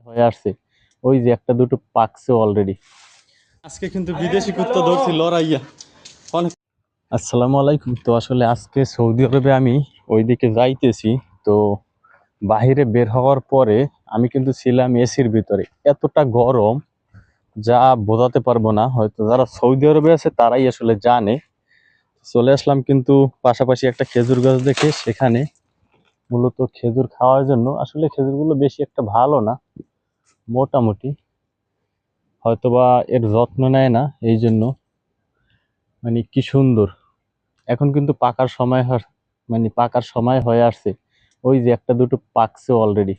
হয়ে আসছে। ওই যে একটা দুটো পাকছে অলরেডি। আজকে কিন্তু বিদেশি কুত্তা ধরছি লড়াইয়া অনেক। আসসালামু আলাইকুম। তো আসলে আজকে সৌদি আরবে আমি ওইদিকে যাইতেছি। তো বাহিরে বের হওয়ার পরে আমি কিন্তু ছিলাম এসির ভিতরে, এতটা গরম যা বোঝাতে পারবো না, হয়তো যারা সৌদি আরবে আছে তারাই আসলে জানে। চলে আসলাম কিন্তু পাশাপাশি একটা খেজুর গাছ দেখে, সেখানে মূলত খেজুর খাওয়ার জন্য। আসলে খেজুরগুলো বেশি একটা ভালো না, মোটামুটি, হয়তোবা এর যত্ন নেয় না এই জন্য। মানে কি সুন্দর, এখন কিন্তু পাকার সময় মানে পাকার সময় হয়ে আসছে। ওই যে একটা দুটো পাকছে অলরেডি।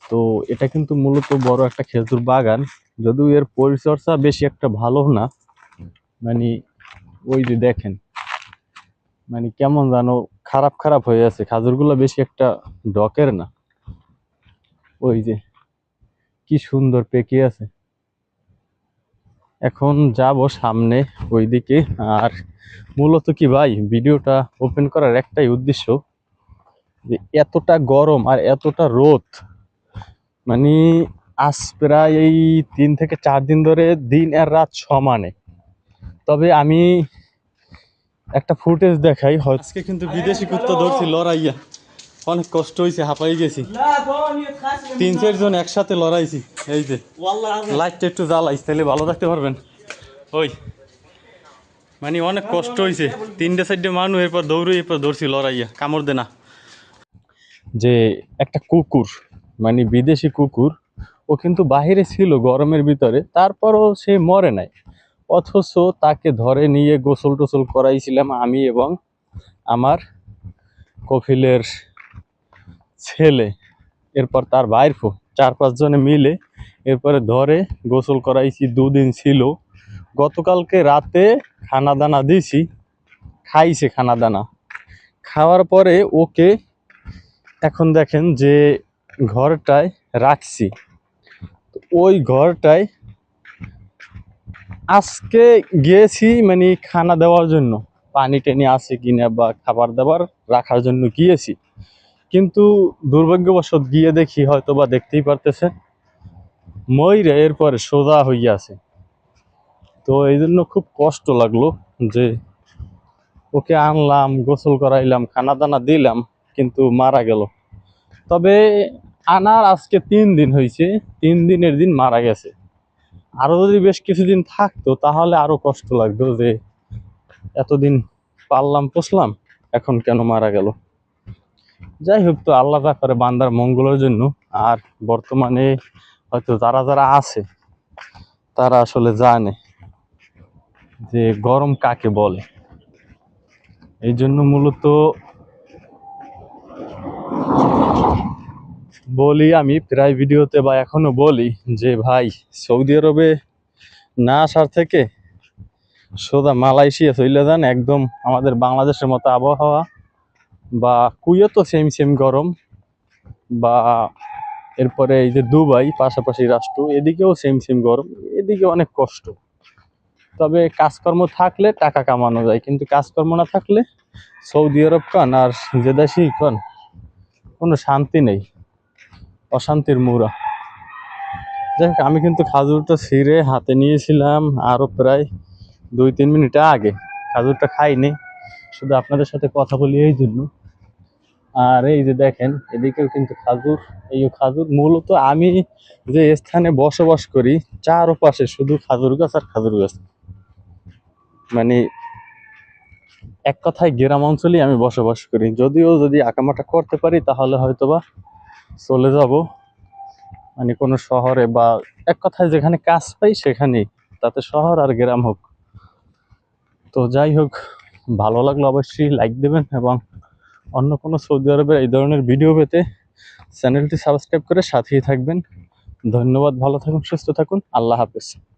তো এটা কিন্তু মূলত বড় একটা খেজুর বাগান, যদিও এর পরিচর্যা বেশি একটা ভালো না। মানে ওই যে দেখেন, মানে কেমন জানো খারাপ খারাপ হয়ে আছে খাজুরগুলো, বেশি একটা ডকের না। ওই যে কি সুন্দর পেকে আছে। এখন যাব সামনে ওইদিকে। আর মূলত কি ভাই, ভিডিওটা ওপেন করার একটাই উদ্দেশ্য, যে এতটা গরম আর এতটা রোদ, মানে আজ প্রায় এই 3 থেকে 4 দিন ধরে দিন আর রাত সমানে। তবে আমি একটা ফুটেজ দেখাই হয়তো। আজকে কিন্তু বিদেশি কুত্তা ধরছি লড়াইয়া অনেক কষ্ট হয়েছে, হাঁপাই গেছি। 3-4 জন একসাথে লড়াইছি। এই যে লাইটটা একটু জ্বালাইছি, তাহলে ভালো থাকতে পারবেন। ওই মানে অনেক কষ্ট হয়েছে, 3-4 মানুষ এরপর দৌড়ে এরপর ধরছি লড়াইয়া, কামড় দে না। যে একটা কুকুর, মানে বিদেশি কুকুর, ও কিন্তু বাহিরে ছিল গরমের ভিতরে, তারপরও সে মরে নাই। অথচ তাকে ধরে নিয়ে গোসল টোসল করাইছিলাম আমি এবং আমার কফিলের ছেলে, এরপর তার ভাইয়ের 4-5 জনে মিলে এরপরে ধরে গোসল করাইছি। 2 দিন ছিল। গতকালকে রাতে খানা দানা দিছি, খাইছে খানা দানা। খাওয়ার পরে ওকে এখন দেখেন যে ঘরটায় রাখছি, ওই ঘরটায় আজকে গিয়েছি মানে খানা দেওয়ার জন্য, পানি টেনে আছে কিনা বা খাবার দাবার রাখার জন্য গিয়েছি। কিন্তু দুর্ভাগ্যবশত গিয়ে দেখি, হয়তো বা দেখতেই পারতেছে, ময়ূরে এরপরে সোজা হইয়া আছে। তো এই জন্য খুব কষ্ট লাগলো যে ওকে আনলাম, গোসল করাইলাম, খানা দানা দিলাম, কিন্তু মারা গেল। তবে আনার আজকে 3 দিন হয়েছে, 3 দিনের দিন মারা গেছে। আরো যদি বেশ কিছুদিন থাকতো তাহলে আরো কষ্ট লাগতো যে এতদিন পাললাম পোষলাম, এখন কেন মারা গেল। যাই হোক, তো আল্লাহ যা করে বান্দার মঙ্গলের জন্য। আর বর্তমানে হয়তো যারা যারা আছে তারা আসলে জানে যে গরম কাকে বলে। এই জন্য মূলত বলি আমি প্রায় ভিডিওতে, বা এখনো বলি, যে ভাই সৌদি আরবে না আসার থেকে সোজা মালয়েশিয়া চলে যান। একদম আমাদের বাংলাদেশের মতো আবহাওয়া, বা কুয়েত তো সেম সেম গরম, বা এরপরে এই যে দুবাই পাশাপাশি রাষ্ট্র, এদিকেও সেম সেম গরম, এদিকে অনেক কষ্ট। তবে কাজকর্ম থাকলে টাকা কামানো যায়, কিন্তু কাজকর্ম না থাকলে সৌদি আরব কন আর যে দেশেই কন, কোনো শান্তি নেই, অশান্তির মুরা। যাই হোক, আমি কিন্তু খাজুরটা ছিঁড়ে হাতে নিয়েছিলাম আরো প্রায় 2-3 মিনিট আগে। খাজুরটা খাইনি, শুধু আপনাদের সাথে কথা বলি এই জন্য। আর এই যে দেখেন, এদিকেও কিন্তু খাজুর। এই খাজুর মূলত আমি যে স্থানে বসবাস করি, চারপাশে শুধু খাজুর গাছ আর খাজুর গাছ। মানে এক কথায় গ্রাম অঞ্চলেই আমি বসবাস করি। যদিও যদি আঁকামাটা করতে পারি তাহলে হয়তোবা চলে যাব মানে কোনো শহরে, বা এক কথায় যেখানে কাজ পাই সেখানেই, তাতে শহর আর গ্রাম হোক। তো যাই হোক, ভালো লাগলো অবশ্যই লাইক দেবেন, এবং অন্য কোনো সৌদি আরবের এই ধরনের ভিডিও পেতে চ্যানেলটি সাবস্ক্রাইব করে সাথেই থাকবেন। ধন্যবাদ, ভালো থাকুন, সুস্থ থাকুন, আল্লাহ হাফেজ।